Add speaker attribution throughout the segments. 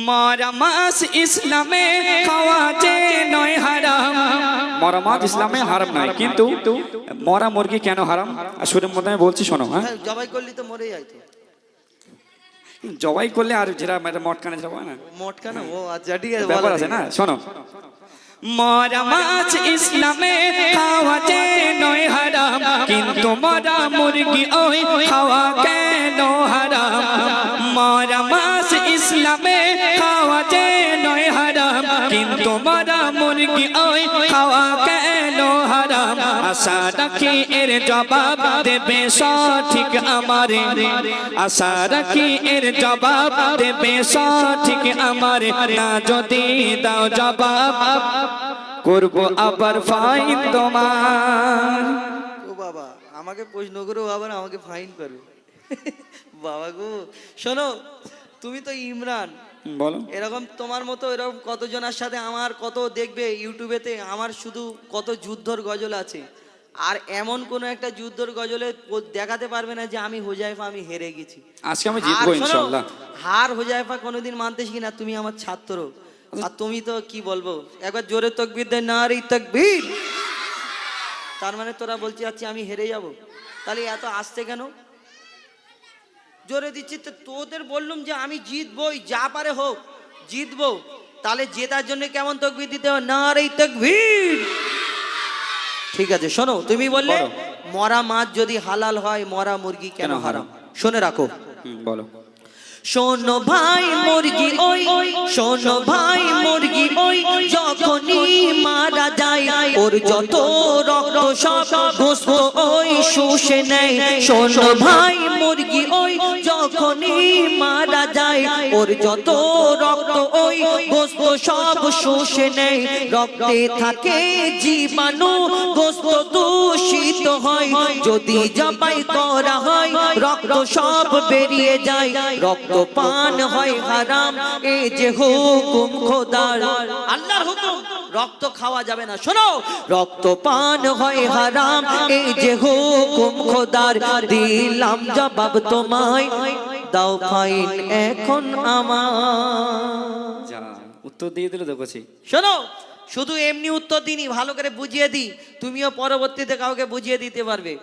Speaker 1: মরা মাছ ইসলামে খাওয়া যে নয় হারাম। মরা মাছ ইসলামে হারাম নয়, কিন্তু মরা মুরগি কেন হারাম? আর সুরের মধ্যে আমি বলছি শোনো। হ্যাঁ,
Speaker 2: জবাই করলি তো মরে যায় তো।
Speaker 1: জবাই করলে আর যেটা মটকানে যাবো না,
Speaker 2: মটকানো। ও আচ্ছা, ঠিক আছে,
Speaker 1: ব্যাপার আছে না। শোনো, মরা মাছ ইসলামে খাওয়া যে নয় হারাম, কিন্তু মরা মুরগি ওই খাওয়া কেন হারাম? মরা মাছ ইসলামে খাওয়া যে নয় হারাম, কিন্তু মরা মুরগি ওই খাওয়া কেন হারাম? আশা রাখি এর জবাব দেবে সঠিক আমারে, আশা রাখি এর জবাব দেবে সঠিক আমারে। না যদি দাও জবাব করবো আবার ফাইন তোমার।
Speaker 2: ও বাবা, আমাকে প্রশ্ন করো আবার আমাকে ফাইন করবে। বাবা গো, শোনো, তুমি তো ইমরান,
Speaker 1: বলো।
Speaker 2: এরকম তোমার মতো এরকম কতজনের সাথে আমার কত দেখবে ইউটিউবেতে, আমার শুধু কত যুদ্ধর গজল আছে। আর এমন কোন একটা যুদ্ধর গজলে দেখাতে পারবে না যে আমি হুজাইফা আমি হেরে গেছি।
Speaker 1: আজকে আমি জিতবো ইনশাআল্লাহ।
Speaker 2: হার হুজাইফা কোনোদিন মানতেছি কিনা, তুমি আমার ছাত্র। আর তুমি তো কি বলবো, একবার জোরে তাকবীর দেয়, নারী তাকবীর। তার মানে তোরা বলছি আচ্ছা আমি হেরে যাব, তাহলে এত আসতে কেন? জোরে দিচ্ছি তো, তোদের বললুম যে আমি জিতবই, যা পারে হোক জিতবো, তাহলে জেতার জন্য কেমন তাকবীর দিতে হবে? নারী তাকবীর। ঠিক আছে, শোনো, তুমি বললে মরা মাছ যদি হালাল হয়, মরা মুরগি কেন হারাম? শুনে রাখো।
Speaker 1: বলো।
Speaker 2: শোনো ভাই মুরগি ওই, শোনো ভাই মুরগি ওই, যখনই মারা যায় ওর যত রক্ত সব গোস্ত ওই শুষে নেয়। শোনো ভাই মুরগি ওই, যখনই মারা যায় ওর যত রক্ত ওই গোস্ত সব শুষে নেয়। রক্তে থাকে জীবাণু, গোস্ত দূষিত হয়, যদি জবাই করা হয় রক্ত সব বেরিয়ে যায়। রক্ত পান হয় হারাম, এই যে হুকুম খোদার, আল্লাহর হুকুম, রক্ত খাওয়া যাবে না। শোনো, রক্ত পান হয় হারাম, এই যে হুকুম খোদার। দিলাম জবাব তোমায়, দাও ফাইন এখন আমার।
Speaker 1: যা উত্তর দিয়ে দিলে দেখছি।
Speaker 2: শোনো, শুধু এমনি উত্তর দিনই, ভালো করে বুঝিয়ে দিই, তুমিও পরবর্তীতে কাউকে বুঝিয়ে দিতে পারবে।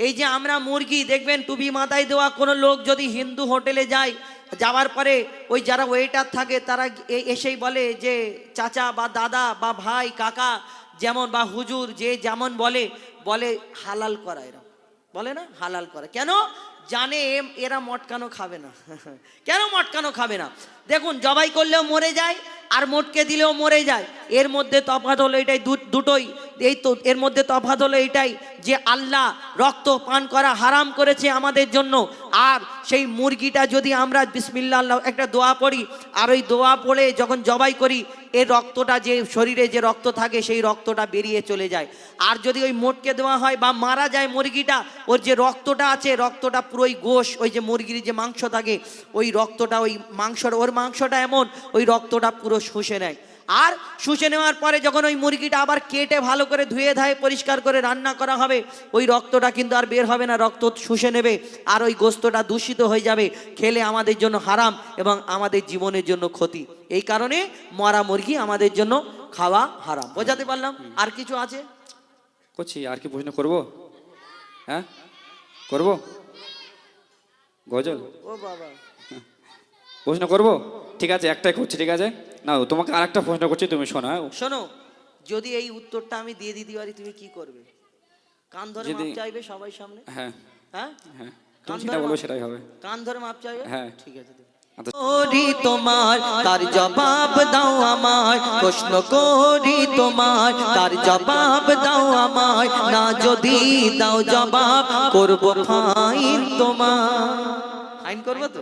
Speaker 2: এই যে আমরা মুরগি দেখবেন টুপি মাথায় দেওয়া কোনো লোক যদি হিন্দু হোটেলে যায়, যাওয়ার পরে ওই যারা ওয়েটার থাকে তারা এসেই বলে যে চাচা বা দাদা বা ভাই কাকা যেমন বা হুজুর যে যেমন বলে বলে হালাল করা, এরা বলে না হালাল করা। কেন? জানে এরা মটকানো খাবে না। কেন মটকানো খাবে না? দেখুন, জবাই করলেও মরে যায় আর মোটকে দিলেও মরে যায়। এর মধ্যে তফাৎ হলো এটাই, দুটোই। এই তো এর মধ্যে তফাৎ হলো এটাই যে আল্লাহ রক্ত পান করা হারাম করেছে আমাদের জন্য। আর সেই মুরগিটা যদি আমরা বিসমিল্লাহ একটা দোয়া পড়ি, আর ওই দোয়া পড়ে যখন জবাই করি, এর রক্তটা যে শরীরে যে রক্ত থাকে সেই রক্তটা বেরিয়ে চলে যায়। আর যদি ওই মোটকে দেওয়া হয় বা মারা যায় মুরগিটা, ওর যে রক্তটা আছে, রক্তটা পুরোই গোশ, ওই যে মুরগির যে মাংস থাকে ওই রক্তটা, ওই মাংসটা, ওর মাংসটা এমন ওই রক্তটা পুরো শুষে নেয়। আর শুষে নেওয়ার পরে যখন ওই মুরগিটা আবার কেটে ভালো করে ধুয়ে ধায়ে পরিষ্কার করে রান্না করা হবে, ওই রক্তটা কিন্তু আর বের হবে না, রক্ত শুষে নেবে আর ওই গোস্তটা দূষিত হয়ে যাবে, খেলে আমাদের জন্য হারাম এবং আমাদের জীবনের জন্য ক্ষতি। এই কারণে মরা মুরগি আমাদের জন্য খাওয়া হারাম। বোঝাতে পারলাম? আর কিছু আছে?
Speaker 1: করছি, আর কি প্রশ্ন করবো? হ্যাঁ করবো গজল?
Speaker 2: ও বাবা,
Speaker 1: প্রশ্ন করবো? ঠিক আছে, একটাই করছি। ঠিক আছে না, তোমাকে আর একটা প্রশ্ন করছি, তুমি শোনো।
Speaker 2: শোনো, যদি এই উত্তরটা আমি দিয়ে দিতে পারি তুমি কি করবে? কান ধরে মাপ চাইবে সবাই সামনে?
Speaker 1: হ্যাঁ
Speaker 2: হ্যাঁ
Speaker 1: হ্যাঁ, তুমি যেটা বলবে সেটাই হবে।
Speaker 2: কান ধরে মাপ চাইবে?
Speaker 1: হ্যাঁ
Speaker 2: ঠিক আছে।
Speaker 1: আচ্ছা,
Speaker 2: তোমার তার জবাব দাও আমায়, প্রশ্ন করি তোমার তার জবাব দাও আমায়। না যদি দাও জবাব করব ফাইন তোমার। ফাইন করবো তো?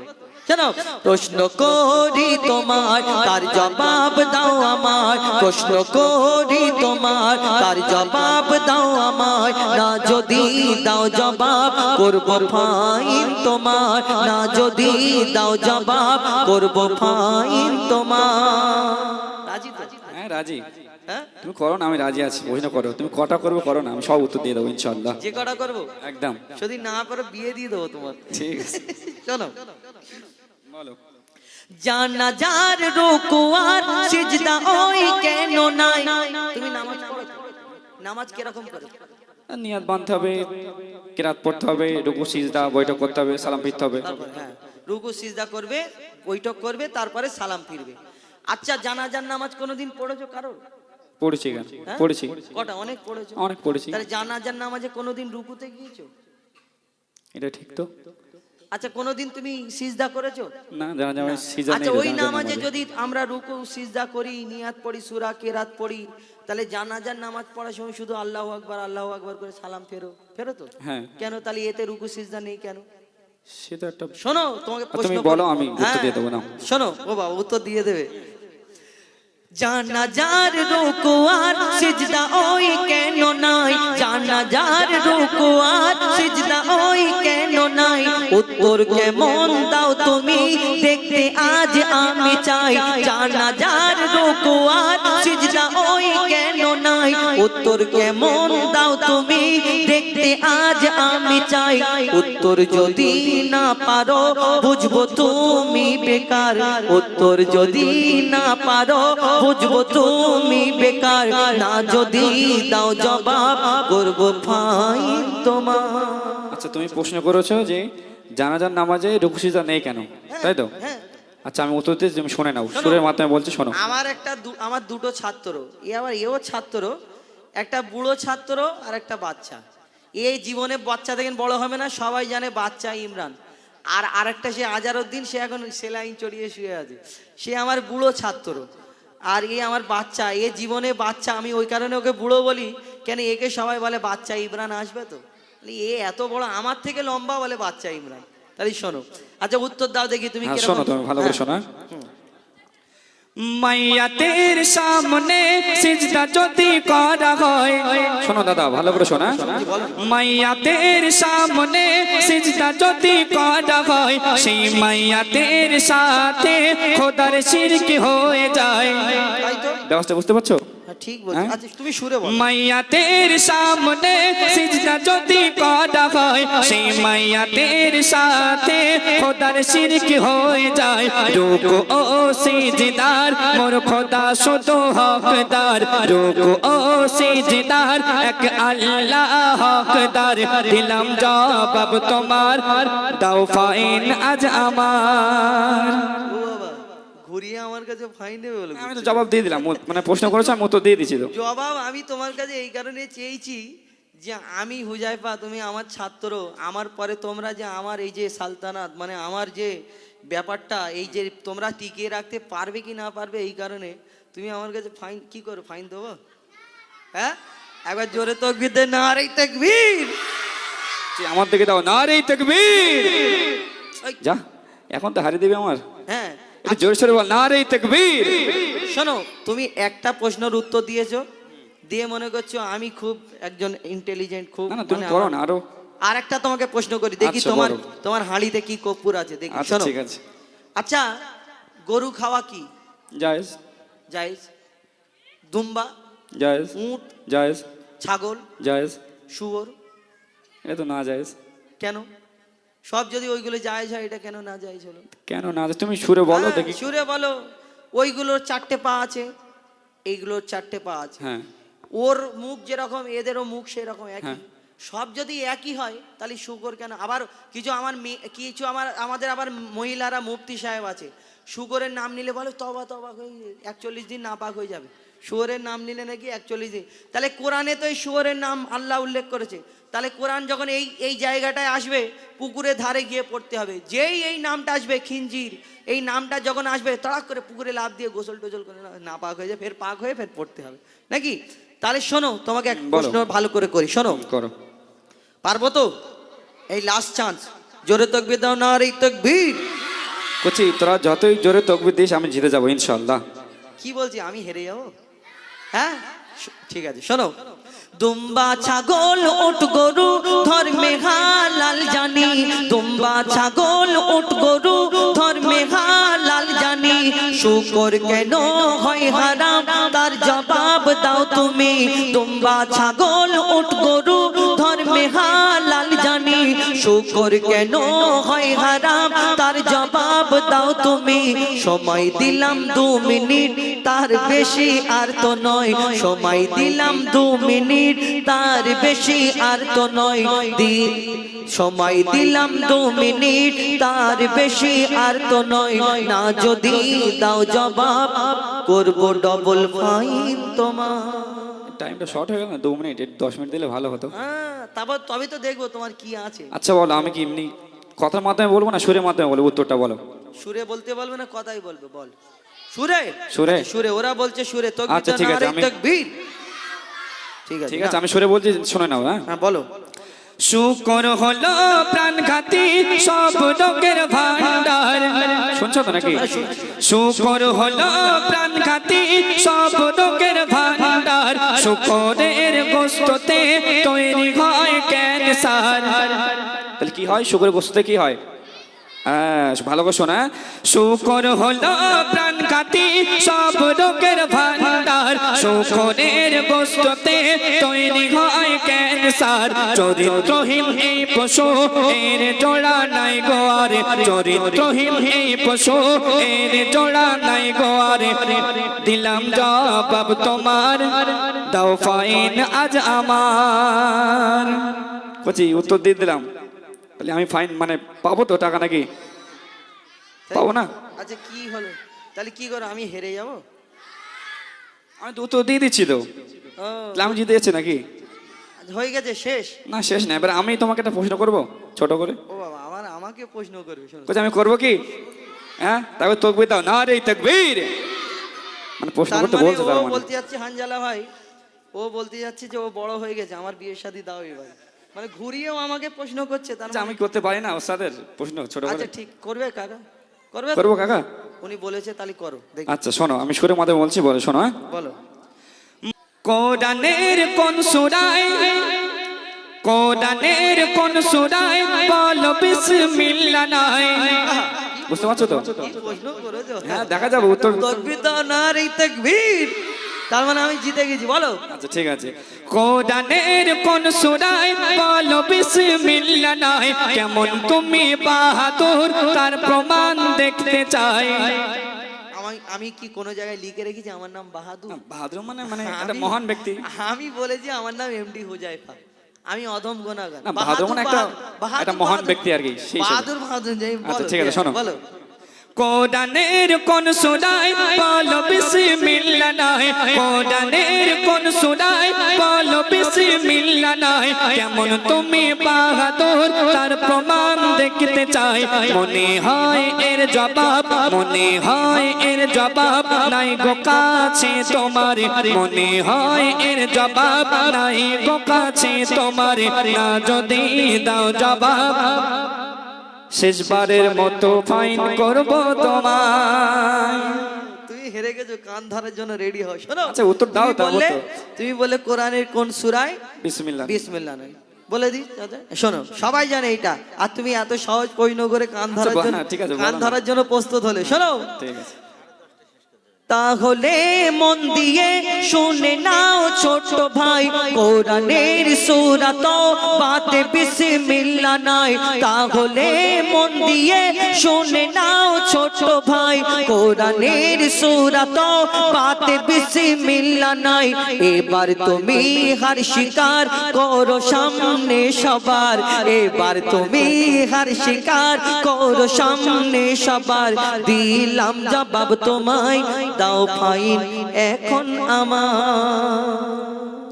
Speaker 2: শোনো, প্রশ্ন করি তোমার তার জবাব দাও আমায়, প্রশ্ন করি তোমার তার জবাব দাও আমায়। না যদি দাও জবাব করব ফাইন তোমার, না যদি দাও জবাব করব ফাইন তোমার। রাজি তো?
Speaker 1: হ্যাঁ রাজি।
Speaker 2: হ্যাঁ,
Speaker 1: তুমি করো না, আমি রাজি আছি। প্রশ্ন করো, তুমি কটা করবে করো না, আমি সব উত্তর দিয়ে দেবো ইনশাআল্লাহ।
Speaker 2: যে কটা করবো
Speaker 1: একদম।
Speaker 2: যদি না পারো বিয়ে দিয়ে দেবো তোমার।
Speaker 1: ঠিক আছে,
Speaker 2: চলো
Speaker 1: বলো।
Speaker 2: জানাজার রুকু আর সিজদা ওই কেন নাই? তুমি নামাজ পড়ো, নামাজ কিরকম করে?
Speaker 1: নিয়াত বাঁধতে হবে, কিরাত পড়তে হবে, রুকু সিজদা বৈঠক করতে হবে, সালাম ফিরতে হবে।
Speaker 2: হ্যাঁ, রুকু সিজদা করবে, বৈঠক করবে, তারপরে সালাম ফিরবে। আচ্ছা, জানাজার নামাজ কোনোদিন পড়েছো কারোর?
Speaker 1: পড়েছি কেন?
Speaker 2: হ্যাঁ?
Speaker 1: পড়েছি,
Speaker 2: কটা? অনেক পড়েছো?
Speaker 1: অনেক পড়েছি।
Speaker 2: তাহলে জানাজার নামাজে কোনোদিন রুকুতে গিয়েছো?
Speaker 1: এটা ঠিক তো?
Speaker 2: আচ্ছা, কোনোদিন তুমি সিজদা করেছো?
Speaker 1: না, জানা যাবে সিজদা নেই।
Speaker 2: আচ্ছা, ওই
Speaker 1: জানাজার
Speaker 2: নামাজে
Speaker 1: নামাজে।
Speaker 2: যদি আমরা রুকু সিজদা করি, নিয়াত পড়ি, সূরা কেরাত পড়ি, তাহলে জানাজার নামাজ পড়ার সময় শুধু আল্লাহু আকবার করে সালাম ফেরো তো?
Speaker 1: হ্যাঁ।
Speaker 2: কেন তাহলে এতে রুকু সিজদা নেই কেন?
Speaker 1: সেটা একটা
Speaker 2: শোনো, তোমাকে প্রশ্ন
Speaker 1: তুমি
Speaker 2: করি।
Speaker 1: বলো, আমি উত্তর
Speaker 2: হ্যাঁ,
Speaker 1: দিয়ে দেবো না।
Speaker 2: শোনো, ও বাবা উত্তর দিয়ে দেবে। জানাজার রুকু আর সিজদা ওই কেন নাই? জানাজার রুকু আর সিজদা ওই কেন নাই? উত্তর কেমন দাও তুমি, দেখতে আজ আমি চাই। জানাজার রুকু আর সিজদা ওই কেন নাই? উত্তর কেমন দাও তুমি, দেখতে আজ আমি চাই। উত্তর যদি না পারো, বুঝবো তুমি বেকার। উত্তর যদি না পারো, বুঝবো তুমি বেকার। না যদি দাও জবাব, করবো ফাইন তোমার।
Speaker 1: আচ্ছা, তুমি প্রশ্ন করেছো যে জানাজার নামাজে রুকু সিজদা নেই কেন, তাই তো?
Speaker 2: হ্যাঁ।
Speaker 1: আচ্ছা, আমি উত্তর দিয়ে তুমি শুনে নাও, সুরের মাধ্যমে বলছি, শোনো।
Speaker 2: আমার দুটো ছাত্র, এও ছাত্র, একটা বুড়ো ছাত্র আর একটা বাচ্চা। এই জীবনে বাচ্চা থেকে বড় হবে না, সবাই জানে বাচ্চা ইমরান। আর আরেকটা সে আজারউদ্দিন, সে এখন সেলাইন চড়িয়ে শুয়ে আছে, সে আমার বুড়ো ছাত্র। আর এ আমার বাচ্চা, এ জীবনে বাচ্চা। আমি ওই কারণে ওকে বুড়ো বলি, কেন একে সবাই বলে বাচ্চা ইমরান আসবে তো। এ এত বড়, আমার থেকে লম্বা, বলে বাচ্চা ইমরান। তাহলে শোনো। আচ্ছা, উত্তর দাও দেখি তুমি
Speaker 1: হ্যাঁ,
Speaker 2: কিরকম।
Speaker 1: শোনো, তুমি ভালো করে শোনা। মাইয়াতের সামনে সিজদা যদি করা হয়, শোনো দাদা, ভালো করে শোনা। মাইয়াতের সামনে সিজদা যদি করা হয়, সেই মাইয়াতের সাথে খোদার শিরক হয়ে যায়।
Speaker 2: তাই তো?
Speaker 1: ব্যবস্থা বুঝতে পারছো?
Speaker 2: হ্যাঁ, ঠিক বলছো।
Speaker 1: হ্যাঁ?
Speaker 2: আচ্ছা, তুমি সুরে বলো।
Speaker 1: মাইয়াতের সামনে সিজদা যদি করা হয়, সেই মাইয়াতের সাথে খোদার শিরক হয়ে যায়। রুকু ও সিজদার মোর খোদা শুধু হকদার। রুকু ও সিজদার এক আল্লাহ হকদার। দিলাম জবাব তোমার, দাও ফাইন আজ আমার।
Speaker 2: ও বাবা, ঘুরিয়ে আমার কাছে ফাইন দেবে বলে?
Speaker 1: আমি তো জবাব দিয়ে দিলাম, মানে প্রশ্ন করেছো, আমি উত্তর দিয়ে দিচ্ছি তো।
Speaker 2: জবাব আমি তোমার কাছে এই কারণে চেয়েছি যে আমি হুজাইফা, তুমি আমার ছাত্র, আমার পরে তোমরা যে আমার এই যে সালতানাত, মানে আমার যে ব্যাপারটা, এই যে তোমরা টিকিয়ে রাখতে পারবে কি না পারবে, এই কারণে তুমি আমার কাছে ফাইন কি করো, ফাইন দেবো? হ্যাঁ, একবার জোরে তাকবীর দে, নারে তাকবীর।
Speaker 1: আমার দিকে দাও, নারে তাকবীর।
Speaker 2: ওই,
Speaker 1: যা, এখন তো হারিয়ে দেবে আমার।
Speaker 2: হ্যাঁ,
Speaker 1: একটু জোরে সোরে বল, নারে তাকবীর।
Speaker 2: শোনো, তুমি একটা প্রশ্নের উত্তর দিয়েছো, দিয়ে মনে করছো আমি খুব একজন ইন্টেলিজেন্ট, খুব
Speaker 1: না না, তুমি
Speaker 2: মানে
Speaker 1: করো
Speaker 2: আমার-
Speaker 1: না আরো।
Speaker 2: আর একটা তোমাকে প্রশ্ন করি, দেখি
Speaker 1: আচ্ছা,
Speaker 2: তোমার
Speaker 1: বলো।
Speaker 2: তোমার হাঁড়িতে কি কর্পূর আছে দেখি।
Speaker 1: আচ্ছা,
Speaker 2: শোনো,
Speaker 1: ঠিক আছে।
Speaker 2: আচ্ছা, গরু খাওয়া কি
Speaker 1: জায়েজ,
Speaker 2: জায়েজ? দুম্বা,
Speaker 1: জায়েজ,
Speaker 2: উট,
Speaker 1: জায়েজ,
Speaker 2: ছাগল,
Speaker 1: জায়েজ।
Speaker 2: শুয়োর,
Speaker 1: এটা তো না জায়েজ।
Speaker 2: কেন? সব যদি ওইগুলো জায়েজ হয়, এটা কেন না জায়েজ হলো?
Speaker 1: কেন না জায়েজ? তুমি সুরে বলো
Speaker 2: হ্যাঁ,
Speaker 1: দেখি।
Speaker 2: সুরে বলো। ওইগুলোর 4টে পা আছে, এইগুলোর 4টে পা আছে।
Speaker 1: হ্যাঁ,
Speaker 2: ওর মুখ যেরকম, এদেরও মুখ সেরকম একই।
Speaker 1: হ্যাঁ।
Speaker 2: সব যদি একই হয়, তাহলে শুকর কেন? আবার কিছু আমাদের আবার মহিলারা মুফতি সাহেব আছে, শুকরের নাম নিলে বলে তবা তবা হয়ে 41 দিন নাপাক হয়ে যাবে। শুয়োরের নাম নিলে নাকি 41 দিন। তাহলে কোরআনে তো এই শুয়োরের নাম আল্লাহ উল্লেখ করেছে। তাহলে কোরআন যখন এই জায়গাটায় আসবে, পুকুরের ধারে গিয়ে পড়তে হবে। যেই এই নামটা আসবে, খিনজির, এই নামটা যখন আসবে, তাড়াক করে পুকুরে লাফ দিয়ে গোসল টোসল করে নাপাক হয়ে যায়, ফের পাক হয়ে ফের পড়তে হবে নাকি? তাহলে শোনো, তোমাকে এক প্রশ্ন ভালো করে করি, শোনো।
Speaker 1: করো।
Speaker 2: পারবো তো? এই লাস্ট চান্স, জোরে তাকবীর দাও, নারে তাকবীর।
Speaker 1: কচি, তোরা যতই জোরে তাকবীর দিস, আমি জিতে যাবো ইনশাআল্লাহ।
Speaker 2: কি বলছি, আমি হেরে যাবো? হ্যাঁ, ঠিক আছে, শোনো। দুম্বা, ছাগল, উট, গরু ধর্মে হালাল জানি। দুম্বা, ছাগল, উট, গরু ধর্মে হালাল জানি। শুকর কেন হয় হারাম, তার জবাব দাও তুমি। দুম্বা, ছাগল, উট, গরু ধর্মে হালাল জানি। শুকর কেন হয় হারাম তার জবাব দাও তুমি সময় দিলাম 2 মিনিট তার বেশি আর তো নয় সময় দিলাম 2 মিনিট তার বেশি আর তো নয় সময় দিলাম 2 মিনিট তার বেশি আর তো নয় না যদি দাও জবাব করব ডবল ফাইন তোমার
Speaker 1: টাইমটা শর্ট হয়ে গেল না 2 মিনিট 10 মিনিট দিলে ভালো হতো
Speaker 2: তারপর তবে তো দেখবো তোমার কি আছে
Speaker 1: আচ্ছা বলো আমি কি এমনি কথার মাধ্যমে বলবো না সুরের মাধ্যমে বলবো উত্তরটা বলো
Speaker 2: সুরে বলতে বলবে না কথাই বলবে বল সুরে
Speaker 1: সুরে?
Speaker 2: আচ্ছা, সুরে ওরা বলছে সুরে তো
Speaker 1: আচ্ছা, ঠিক আছে, আমি-
Speaker 2: তাকবীর ঠিক আছে
Speaker 1: ঠিক আছে আমি সুরে বলছি শুনে নাও হ্যাঁ
Speaker 2: হ্যাঁ বলো
Speaker 1: শুকর হলো প্রাণঘাতী সব রোগের ভান্ডার শুনছো তো নাকি শুকর হলো প্রাণঘাতী সব রোগের ভান্ডার শুকরের গোশতে তৈরি হয় ক্যান্সার তাহলে কি হয় শুকরের গোশতে কি হয় ভালো করে শোনা শুকর হলো প্রাণঘাতী সব রোগের ভান্ডার শুকরের গোশতে তৈরি হয় ক্যান্সার চরিত্রহীন এই পশু এর জোড়া নাই গোয়ারে চরিত্রহীন এই পশু এর জোড়া নাই গোয়ারে দিলাম জবাব তোমার দাও ফাইন আজ আমার কচি উত্তর দিয়ে দিলাম তাহলে আমি ফাইন মানে পাবো তো টাকা নাকি পাবো না
Speaker 2: আচ্ছা কি হলো তাহলে কি করো আমি হেরে যাবো
Speaker 1: আমি তো উত্তর দিয়ে দিচ্ছি তো
Speaker 2: ও,
Speaker 1: তাহলে আমি জিতে যাচ্ছি নাকি
Speaker 2: হয়ে গেছে শেষ
Speaker 1: না শেষ না এবার আমি তোমাকে একটা প্রশ্ন করবো ছোট করে
Speaker 2: ও বাবা আমাকে প্রশ্ন করবে শোনো
Speaker 1: কচি আমি করবো কি হ্যাঁ তারপর তকবির দাও না রে তকবীর মানে প্রশ্ন
Speaker 2: তার
Speaker 1: করতে
Speaker 2: মানে
Speaker 1: বলছে
Speaker 2: ও
Speaker 1: তার মানে
Speaker 2: বলতে যাচ্ছে হানজালা ভাই ও বলতে যাচ্ছে যে ও বড় হয়ে গেছে আমার বিয়ের শাদী দাও এবার মানে ঘুরিয়েও আমাকে প্রশ্ন করছে তার
Speaker 1: আচ্ছা
Speaker 2: মানে-
Speaker 1: আমি করতে পারি না ওস্তাদের প্রশ্ন ছোট করে
Speaker 2: আচ্ছা ঠিক করবে কাকা করবে তো?
Speaker 1: করবো কাকা
Speaker 2: উনি বলেছে তাহলে করো দেখি
Speaker 1: আচ্ছা শোনো আমি সুরের মাধ্যমে বলছি বলে শোনো হ্যাঁ
Speaker 2: বলো
Speaker 1: কোরআনের কোন সূরায় কোরআনের কোন সূরায় বলো বিসমিল্লাহ নাই বুঝতে পারছো তো
Speaker 2: কি প্রশ্ন করেছো
Speaker 1: হ্যাঁ দেখা যাবে উত্তর
Speaker 2: তাকবীর দাও না রে তাকবীর তার মানে আমি জিতে গেছি বলো
Speaker 1: আচ্ছা ঠিক আছে কোরআনের কোন সূরায় বলো বিসমিল্লাহ নাই কেমন তুমি বাহাদুর তার প্রমাণ দেখতে চাই
Speaker 2: আমি কি কোনো জায়গায় লিখে রেখেছি আমার নাম বাহাদুর
Speaker 1: বাহাদুর মানে মানে একটা
Speaker 2: আমি-
Speaker 1: মহান ব্যক্তি
Speaker 2: আমি বলেছি আমার নাম এমডি হুজাইফা আমি অধম গুনাহগার
Speaker 1: না, বাহাদুর মানে একটা মহান ব্যক্তি আর কি, সেই হিসেবে।
Speaker 2: বাহাদুর যাই
Speaker 1: আচ্ছা, ঠিক আছে, শোনো।
Speaker 2: বলো
Speaker 1: কোরআনের কোন সূরায় বলো বিসমিল্লাহ নাই কোরআনের কোন সূরায় বলো বিসমিল্লাহ নাই কেমন তুমি বাহাদুর তার প্রমাণ দেখতে চাই মনে হয় এর জবাব মনে হয় এর জবাব নাই গো কাছে তোমার মনে হয় এর জবাব নাই গো কাছে তোমার না যদি দাও জবাব শেষবারের মতো ফাইন করব তোমায়
Speaker 2: তুমি হেরে গেছো কান ধরার জন্য রেডি হও শোনো
Speaker 1: আচ্ছা, উত্তর দাও,
Speaker 2: তুমি
Speaker 1: তারপর
Speaker 2: বললে-
Speaker 1: তো।
Speaker 2: তুমি বলে কোরআনের কোন সূরায়
Speaker 1: বিসমিল্লাহ
Speaker 2: বিসমিল্লাহ নাই বলে দি দাদা। শোনো সবাই জানে এটা আর তুমি এত সহজ প্রশ্ন করে কান ধরার
Speaker 1: বল
Speaker 2: জন্য
Speaker 1: না, ঠিক আছে, বলো
Speaker 2: কান
Speaker 1: না।
Speaker 2: ধরার জন্য প্রস্তুত হলে শোনো
Speaker 1: ঠিক আছে
Speaker 2: তাহলে মন দিয়ে শুনে নাও ছোট ভাই কোরআনের সূরা তো বাতে বিসমিল্লাহ নাই তাহলে মন দিয়ে শুনে নাও ছোট ভাই কোরআনের সূরা তো বাতে বিসমিল্লাহ নাই এবার তুমি হার স্বীকার করো সামনে সবার এবার তুমি হার স্বীকার করো সামনে সবার দিলাম জবাব তোমায় দাও ফাইন এখন আমার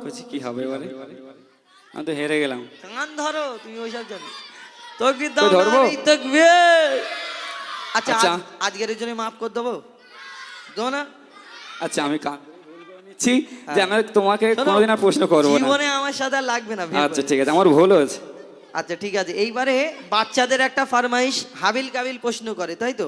Speaker 1: বুঝি কি হবে এবারে আমি তো হেরে গেলাম
Speaker 2: কান ধরো তুমি ওইসব জানো তাকবীর
Speaker 1: তো
Speaker 2: দাও
Speaker 1: ধরবো?
Speaker 2: নারী তাকবীর আচ্ছা
Speaker 1: আচ্ছা।
Speaker 2: আজকের জন্য মাফ করে দেবো দেবো না
Speaker 1: আচ্ছা আমি কান নিচ্ছি যে আমি তোমাকে
Speaker 2: শোনো,
Speaker 1: কোনোদিন আর প্রশ্ন করবো না
Speaker 2: জীবনে আমার সাথে আর লাগবে না ভেবে
Speaker 1: আচ্ছা ঠিক আছে আমার ভুল হয়েছে
Speaker 2: আচ্ছা ঠিক আছে এইবারে বাচ্চাদের একটা ফরমাইশ হাবিল কাবিল প্রশ্ন করে তাই তো